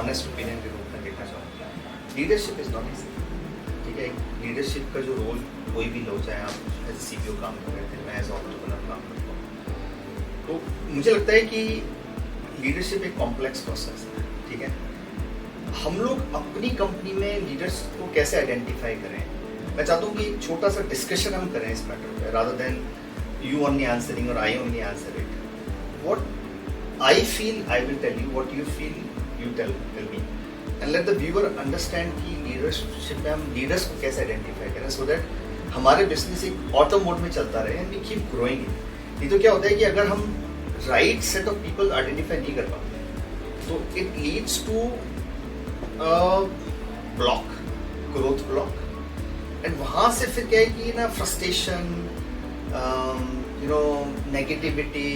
A: honest opinion के रूप में देखना चाहूँगा. Leadership is not easy. ठीक है, लीडरशिप का जो रोल कोई भी लो, चाहे आप एज CPO काम कर रहे थे, मैं एज एंटरप्रेन्योर काम करता हूँ, तो मुझे लगता है कि लीडरशिप एक कॉम्प्लेक्स प्रोसेस है. ठीक है, हम लोग अपनी कंपनी में लीडर्स को कैसे आइडेंटिफाई करें, मैं चाहता हूँ कि एक छोटा सा डिस्कशन हम करें इस मैटर पे, rather than you only answering और I only answer it. What I feel I will tell you, what you feel you tell me, and let the viewer understand कि लीडरशिप में हम लीडर्स को कैसे आइडेंटिफाई करें, so that हमारे business एक auto mode में चलता रहे एंड वी कीप ग्रोइंग. नहीं तो क्या होता है कि अगर हम right set of people identify नहीं कर पाते तो it leads to block, growth block, and वहाँ से फिर क्या है कि ना frustration, negativity,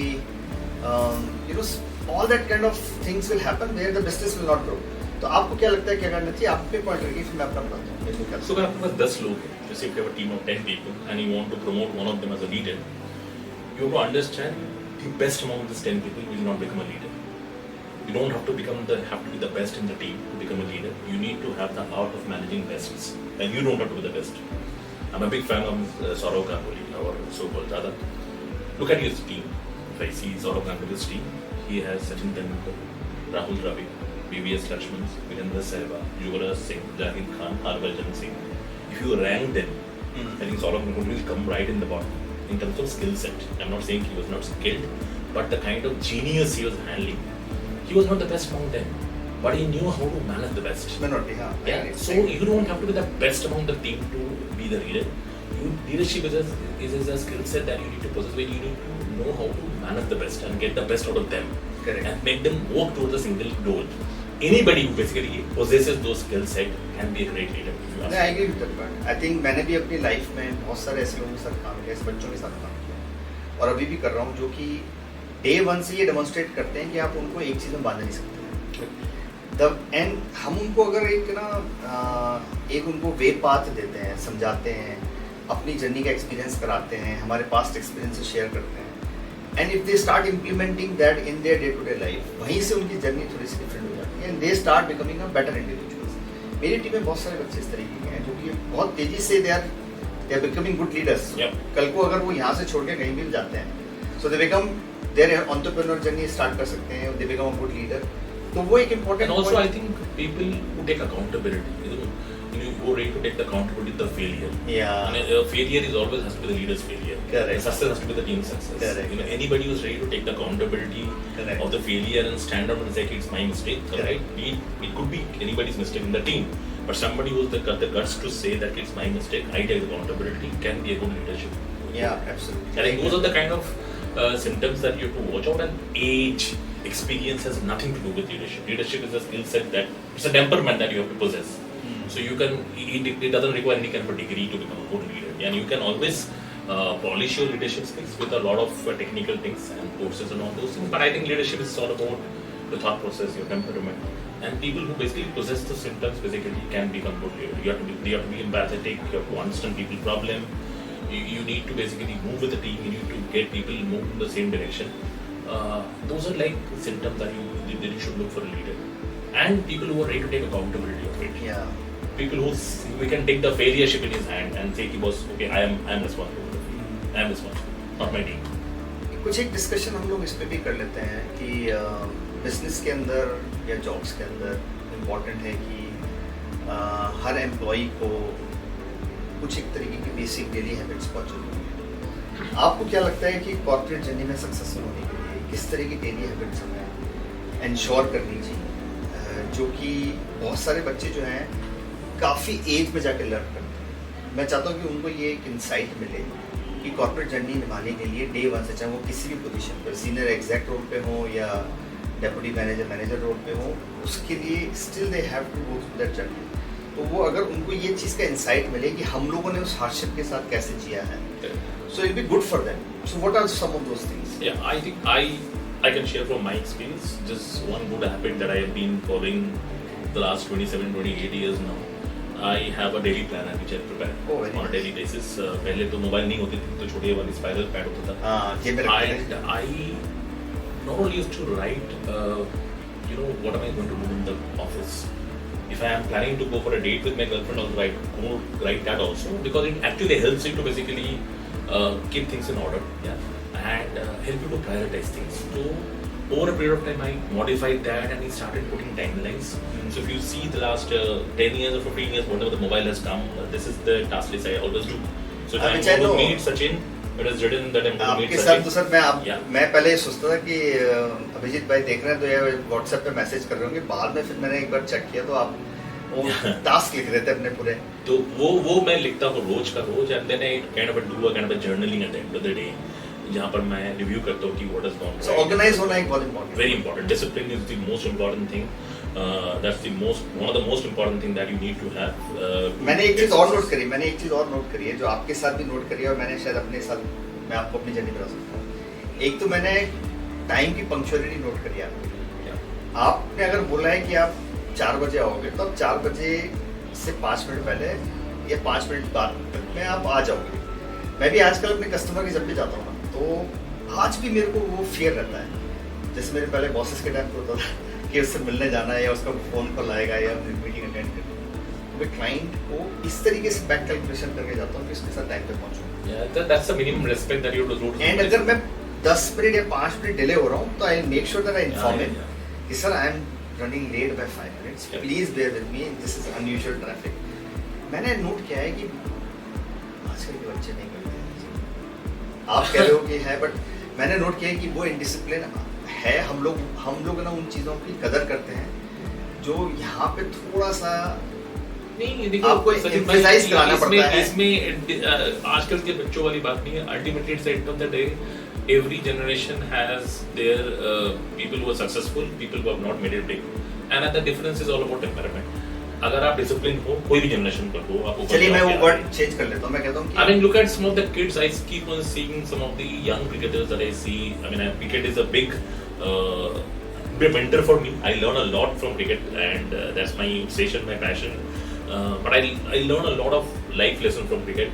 A: all that kind of things will happen where the business will not grow. तो आपको क्या लगता है क्या करना चाहिए? आपके पॉइंट रखिए, फिर मैं अपना बताता हूँ.
B: So अगर आपके पास 10 लोग हैं, जैसे if you have a team of 10 people and you want to promote one of them as a leader, you have to understand the best among these 10 people will not become a leader. You don't have to be the best in the team to become a leader. You need to have the art of managing bests, and you don't have to be the best. I'm a big fan of Saurav Ganguly, our so-called Dada. Look at his team. If I see Saurav Ganguly's team, he has Sachin Tendulkar, Rahul Dravid, VVS Lakshman, Virendra Sehwag, Yuvraj Singh, Jahid Khan, Harbhajan Singh. If you rank them, I think Saurav Ganguly will come right in the bottom in terms of skill set. I'm not saying he was not skilled, but the kind of genius he was handling. He was not the best among them, but he knew how to manage the best. Yeah. So you don't have to be the best among the team to be the leader. Leadership is a skill set that you need to possess, where you need to know how to manage the best and get the best out of them.
A: Correct.
B: And make them work towards a single goal. Anybody who basically possesses those skill set can be a great leader.
A: I agree with that part. I think मैंने भी अपनी life में बहुत सारे ऐसे लोगों के साथ काम किया, ऐसे बच्चों के साथ काम किया, और अभी भी कर रहा हूँ, जो कि डे 1 से ये डेमोन्स्ट्रेट करते हैं कि आप उनको एक चीज़ में बांध नहीं सकते. एंड हम उनको अगर एक उनको वे पाथ देते हैं, समझाते हैं, अपनी जर्नी का एक्सपीरियंस कराते हैं, हमारे पास्ट एक्सपीरियंस शेयर करते हैं, and if they start implementing that in their day to day life, वहीं से उनकी जर्नी थोड़ी सी डिफरेंट हो जाती है and they start becoming a better individuals. मेरी टीम में बहुत सारे बच्चे इस तरीके के हैं जो कि बहुत तेजी से they are becoming good leaders. कल को अगर वो यहाँ से छोड़ के कहीं भी जाते हैं, so they become their entrepreneur journey start कर सकते हैं, they become a good leader. तो वो एक important.
B: And also I think people who take accountability, you go ready to take the accountability of the failure.
A: Yeah.
B: And failure is always has to be the leader's failure.
A: Correct.
B: The success has to be the team's success.
A: Correct.
B: Anybody who's ready to take the accountability
A: Correct.
B: of the failure and stand up and say it's my mistake, right? It could be anybody's mistake in the team, but somebody who's the guts to say that it's my mistake, I take accountability, can be a good leadership.
A: Yeah, absolutely.
B: I think those are the kind of symptoms that you have to watch out. And age, experience has nothing to do with leadership. Leadership is a skill set it's a temperament that you have to possess. So you can, it doesn't require any kind of a degree to become a good leader. And you can always polish your leadership skills with a lot of technical things and courses and all those things. But I think leadership is all about the thought process, your temperament. And people who basically possess the symptoms basically can become good leaders. You have to be empathetic, you have to understand people's problem. You need to basically move with the team, you need to get people move in the same direction. Those are like symptoms that you should look for a leader. And people who are ready to take accountability of it.
A: Yeah.
B: People who we can take the failure ship in his hand and say, boss, okay, I am responsible. I am responsible, not my team.
A: कुछ एक discussion हम लोग इस पे भी कर लेते हैं कि बिजनेस के अंदर या जॉब्स के अंदर इम्पोर्टेंट है कि हर एम्प्लॉई को कुछ एक तरीके की बेसिक डेली हैबिट्स पहुँच. आपको क्या लगता है कि कॉर्पोरेट जर्नी में सक्सेसफुल होने के लिए किस तरह की डेली हैबिट्स हमें इंश्योर करनी चाहिए, जो कि बहुत सारे बच्चे जो हैं काफ़ी एज में जाकर लर्न करते हैं. मैं चाहता हूँ कि उनको ये एक इंसाइट मिले कि कॉर्पोरेट जर्नी निभाने के लिए डे 1 से, चाहे वो किसी भी पोजीशन पर सीनियर एग्जैक्ट रोल पे हो या डेप्यूटी मैनेजर रोल पे हो, उसके लिए still they have to go through that journey. तो वो अगर उनको ये चीज़ का इंसाइट मिले कि हम लोगों ने उस हार्डशिप के साथ कैसे जिया है, so it'll be good for them. So what are some of those things?
B: Yeah, I think I I can share from my experience just one good habit that I have been following the last 27-28 years now. I have a daily planner which I prepare on a daily basis. पहले तो mobile नहीं होती थी तो छोटी वाली spiral pad होता था. And I not only used to write, what am I going to do in the office. If I am planning to go for a date with my girlfriend, I'll write that also, because it actually helps you to basically keep things in order, and help you to prioritize things. So over a period of time, I modified that and I started putting timelines. So if you see the last 10 years or 15 years, whenever the mobile has come, this is the task list I always do. So if I'm going to meet Sachin, it is written that I'm going to meet Sachin.
A: तो sir मैं पहले सोचता था कि अभिजीत भाई देख रहे हैं तो ये व्हाट्सएप पे मैसेज कर रहे होंगे. बाद में फिर मैंने एक बार चेक किया तो आप वो टास्क लिख रहे थे अपने पूरे.
B: तो वो मैं लिखता हूँ रोज का रोज, and then I kind of do a kind of journaling at the end of the day, जहाँ पर मैं रिव्यू करता हूँ कि what has gone.
A: So organise होना एक बहुत important,
B: very important. Discipline is the most important thing. That's the one of the most important thing that you need to have.
A: मैंने एक चीज और नोट करी है जो आपके साथ भी नोट करी है, और मैंने शायद अपने साथ मैं आपको अपनी जर्नी बता सकता हूँ. एक तो मैंने टाइम की पंक्चुअलिटी नोट करी है. आपने अगर बोला है कि आप 4 बजे आओगे तो आप 4 बजे से 5 मिनट पहले या 5 मिनट बाद तक में आप आ जाओगे. मैं भी आजकल अपने कस्टमर के जब भी जाता हूँ ना तो आज भी मेरे को वो फियर रहता है. जैसे मेरे पहले बॉसेस के टाइम पे होता था कि उससे मिलने जाना है या उसका फोन कॉल आएगा या मीटिंग अटेंड करनी है. मैं क्लाइंट को इस तरीके से बैक कैलकुलेशन करके जाता हूँ कि उसके साथ टाइम पे पहुंचूं.
B: That's the minimum respect that you have to do.
A: And अगर मैं 10 मिनट या 5 मिनट डिले हो रहा हूँ तो I make sure that I inform him कि sir I am running late by 5 minutes, please bear with me, this is unusual traffic. मैंने note किया है कि आजकल के बच्चे नहीं करते हैं. आप कह रहे हो कि है, बट मैंने नोट किया है कि वो इनडिसिप्लिन है. हम लोग ना उन चीज़ों की कदर करते हैं जो यहाँ पे थोड़ा सा आपको एम्फसाइज कराना पड़ता है.
B: इसमें आजकल के बच्चों वाली बात नहीं है. Ultimately at the end of the day every generation has their people who are successful, people who have not made it big, and the difference is all about temperament. अगर आप डिसिप्लिन हो, कोई भी जनरेशन पर हो, आप
A: चलिए मैं वो वर्ड चेंज कर लेता हूँ. मैं कहता हूँ
B: I mean, look at some of the kids. I keep on seeing some of the young cricketers that I see. I mean, cricket is a big mentor for me. I learn a lot from cricket, and that's my obsession, my passion. But I learn a lot of life lessons from cricket.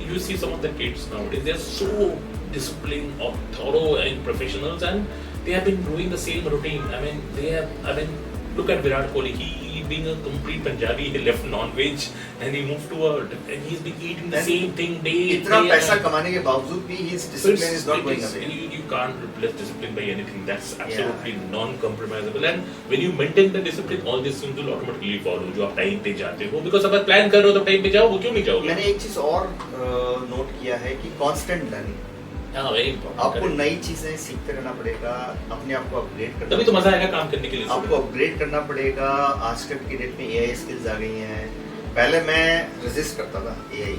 B: You see some of the kids nowadays, they're so disciplined or thorough and professionals, and they have been doing the same routine. I mean, look at Virat Kohli. He being a complete Punjabi, he left non-veg and he moved to and he's been eating the same thing day.
A: इतना पैसा कमाने के बावजूद भी his discipline is not going away.
B: You can't replace discipline by anything. That's absolutely non-compromisable. And when you maintain the discipline, all these things will automatically follow. जो आप time पे जाते हो, because अगर प्लान कर रहे हो तो टाइम पे जाओ, वो क्यों नहीं जाओगे?
A: मैंने एक चीज और नोट किया है कि constant learning.
B: Very important.
A: आपको नई चीजें सीखते रहना पड़ेगा, अपने आप को अपग्रेड करना,
B: तभी तो मजा आएगा काम करने के लिए.
A: आपको अपग्रेड करना पड़ेगा. आजकल की डेट में एआई स्किल्स आ गई हैं. पहले मैं रेजिस्ट करता था एआई,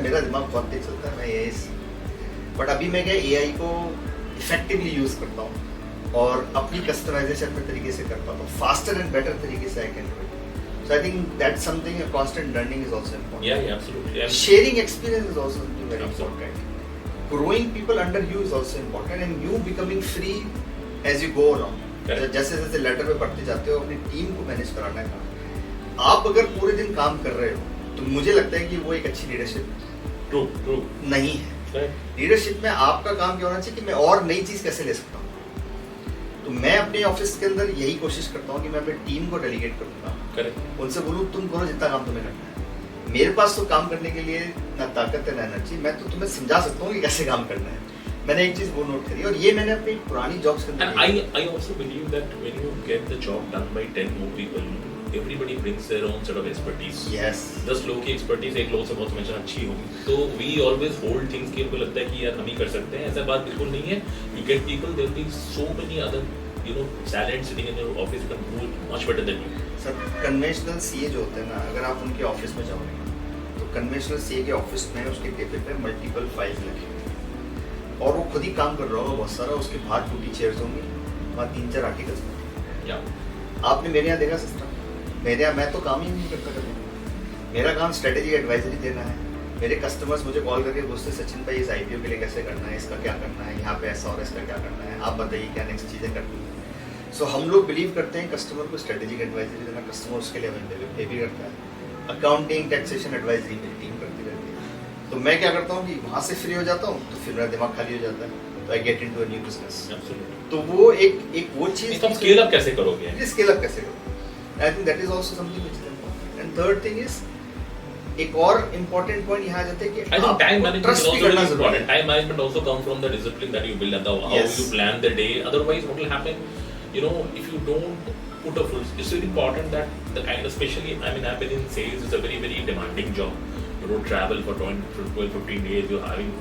A: मेरा दिमाग बहुत तेज चलता है, मैं एआई, बट अभी मैं क्या एआई को इफेक्टिवली यूज करता हूँ और अपनी कस्टमाइजेशन अपने तरीके से कर पाता हूँ, फास्टर एंड बेटर तरीके से I can do it. So I think that's something, a constant learning is also important.
B: Yeah, absolutely.
A: Sharing experience is also something very important. Growing people under you is also important, and you becoming free as you go along. जैसे जैसे letter पे बढ़ते जाते हो, अपनी team को manage कराना है. आप अगर पूरे दिन काम कर रहे हो तो मुझे लगता है कि वो एक अच्छी लीडरशिप नहीं है. लीडरशिप में आपका काम क्या होना चाहिए कि मैं और नई चीज कैसे ले सकता हूँ. तो मैं अपने ऑफिस के अंदर यही कोशिश करता हूँ कि मैं अपनी टीम को डेलीगेट करूँगा, उनसे बोलूँ तुम करो जितना काम तुम्हें करना है. मेरे पास तो काम करने के लिए ना ताकत है ना एनर्जी, मैं तो तुम्हें समझा सकता हूँ कि कैसे काम करना है. मैंने एक चीज वो नोट करी, और ये मैंने अपनी पुरानी जॉब्स के अंदर.
B: I also believe that when you get the job done by 10 more people, everybody brings their own set of expertise.
A: Yes.
B: 10 लोगों की expertise एक लोग से बहुत हमेशा अच्छी होगी. तो we always hold things कि उनको लगता है कि यार हम ही कर सकते हैं. ऐसा बात बिल्कुल नहीं है. You get people, there will be so many other talent sitting in your office who can do it much better than you.
A: Sir conventional CA जो होते हैं ना, अगर आप उनके ऑफिस में जाओगे तो कन्वेंशनल सीए के ऑफिस में उसके टेबल पे मल्टीपल फाइल्स लगी होंगी और वो खुद ही काम कर रहा होगा बहुत सारा. उसके बाहर 2 चेयर्स होंगी, वहाँ 3-4 आर्टिकल्स होंगे. आपने मेरे यहाँ देखा सिस्टम? मेरे यहाँ मैं तो काम ही नहीं करता कभी. मेरा काम स्ट्रेटेजी एडवाइजरी देना है, मेरे कस्टमर्स मुझे कॉल करके पूछते सचिन भाई इस IPO के लिए कैसे करना है, इसका क्या करना है, यहाँ पे ऐसा और इसका क्या करना है, आप बताइए क्या नेक्स्ट चीज़ें करनी है। सो हम लोग बिलीव करते हैं कस्टमर को स्ट्रेटेजिक एडवाइजरी देना, कस्टमर उसके लिए हमें पे भी करता है। अकाउंटिंग टैक्सेशन एडवाइजरी मेरी टीम करती रहती है। तो मैं क्या करता हूँ कि वहाँ से फ्री हो जाता हूँ तो फिर मेरा दिमाग खाली हो जाता है, तो I get into a new business. तो वो एक वो चीज़
B: तुम स्केल अप कैसे करोगे?
A: स्केल अप कैसे करोगे, I think that is also something which is important. And third thing is एक और इम्पोर्टेंट पॉइंट यहाँ आ जाता है कि
B: I think time management is
A: trust
B: also
A: भी
B: very
A: करना जरूरी
B: important.
A: है।
B: Time management also comes from the discipline that you build and how
A: Yes.
B: you plan the day. Otherwise, what will happen? You know, if you don't put a full, it's very important that the kind of, especially, I mean, I've been in sales. It's a very, very demanding job. You don't travel for 12, 15 days. You're having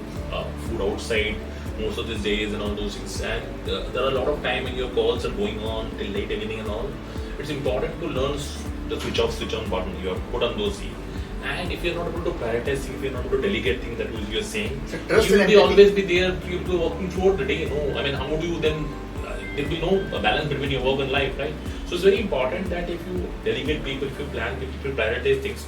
B: food outside most of these days and all those things. And there are a lot of time when your calls are going on till late evening and all. It's important to learn the switch off, switch on button. You have to put on those things. And if you're not able to prioritize things, if you're not able to delegate things that you're saying,
A: So trust
B: you will
A: and
B: be
A: empathy.
B: always be there. You'll be working throughout the day. No, I mean, how would you then? There will be no balance between your work and life, right? So it's very important that if you delegate people, if you plan, if you prioritize things,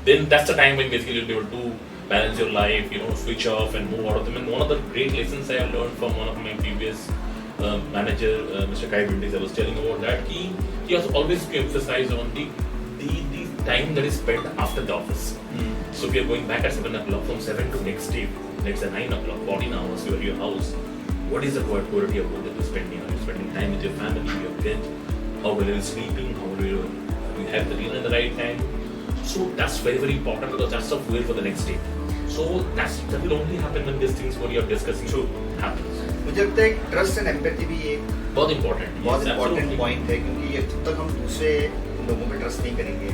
B: then that's the time when basically you'll be able to balance your life, you know, switch off and move out of them. And one of the great lessons I have learned from one of my previous manager, Mr. Kai Bindis, I was telling about that. He has always emphasized on the time that is spent after the office. So if you're going back at 7 o'clock, from 7 to next day, let's say 9 o'clock, 14 hours, you're at your house. What is the quality of work that you're spending? Are you spending time with your family, your kids? How well are you sleeping? How well you have the dinner at the right time? So that's very, very important because that's the fuel for the next day. So that will only happen when these things what you're discussing happens.
A: मुझे लगता है trust and empathy भी एक
B: बहुत important.
A: बहुत
B: Yes,
A: important
B: absolutely.
A: Point है, क्योंकि जब तक हम दूसरे लोगों पे ट्रस्ट नहीं करेंगे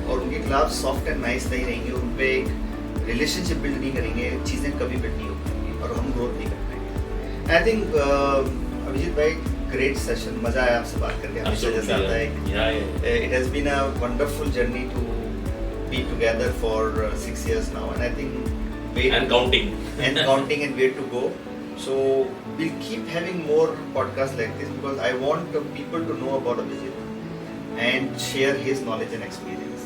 A: और उनके खिलाफ सॉफ्ट एंड नाइस नहीं रहेंगे, उन पे एक रिलेशनशिप बिल्ड नहीं करेंगे, चीज़ें कभी बिल्ड नहीं हो पाएंगी और हम ग्रोथ नहीं कर पाएंगे। आई थिंक अभिजीत भाई ग्रेट सेशन, मज़ा आया आपसे बात करके, हमेशा जैसा आता है। It has been a wonderful journey to be together for 6 years now, and I think
B: And counting.
A: and way to go. So we'll keep having more podcasts like this because I want the people to know about Abhijit and share his knowledge and experience,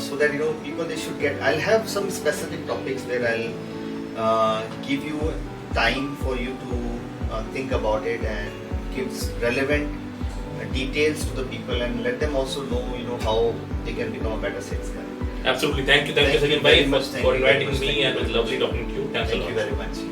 A: so that people they should get. I'll have some specific topics where I'll give you time for you to think about it and give relevant details to the people and let them also know how they can become a better sales guy.
B: Absolutely. Thank you,
A: Thank you
B: Sajid
A: very
B: bhai,
A: much. Thank
B: for
A: you very
B: inviting
A: much.
B: me,
A: Thank you
B: and it was
A: very
B: lovely
A: much.
B: talking to you. Thanks a
A: Thank
B: lot.
A: you very much.